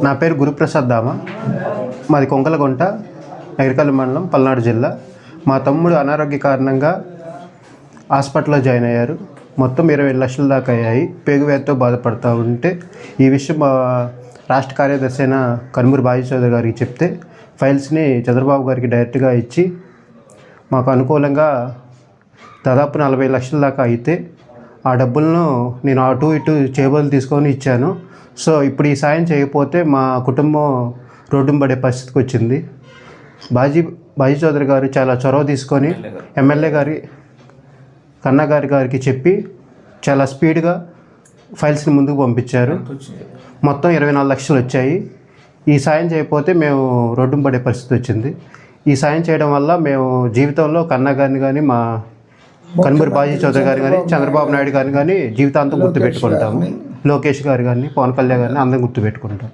నా పేరు గురుప్రసాద్ దామ. మాది కొంకలగుంట, ఎగరికల్లు మండలం, పల్నాడు జిల్లా. మా తమ్ముడు అనారోగ్య కారణంగా హాస్పిటల్లో జాయిన్ అయ్యారు. మొత్తం 20 లక్షల దాకా అయ్యాయి. పేగువ్యాధితో బాధపడుతూ ఉంటే ఈ విషయం మా రాష్ట్ర కార్యదర్శి అయిన కనుమూరి బాజీ చౌదరి గారికి చెప్తే ఫైల్స్ని చంద్రబాబు గారికి డైరెక్ట్గా ఇచ్చి మాకు అనుకూలంగా దాదాపు 40 లక్షల దాకా అయితే ఆ డబ్బులను నేను అటు ఇటు చేబదులు తీసుకొని ఇచ్చాను. సో ఇప్పుడు ఈ సాయం చేయకపోతే మా కుటుంబం రోడ్డున పడే పరిస్థితికి వచ్చింది. బాజీ చౌదరి గారు చాలా చొరవ తీసుకొని ఎమ్మెల్యే గారి కన్నా గారికి చెప్పి చాలా స్పీడ్గా ఫైల్స్ని ముందుకు పంపించారు. మొత్తం 24 లక్షలు వచ్చాయి. ఈ సాయం చేయకపోతే మేము రోడ్డున పడే పరిస్థితి వచ్చింది. ఈ సాయం చేయడం వల్ల మేము జీవితంలో కన్నా గారిని కానీ, మా కనుమూరి బాజీ చౌదరి గారు కానీ, చంద్రబాబు నాయుడు గారిని కానీ జీవితాంతం గుర్తుపెట్టుకుంటాము. లోకేష్ గారు కానీ, పవన్ కళ్యాణ్ గారిని అందరం గుర్తుపెట్టుకుంటాం.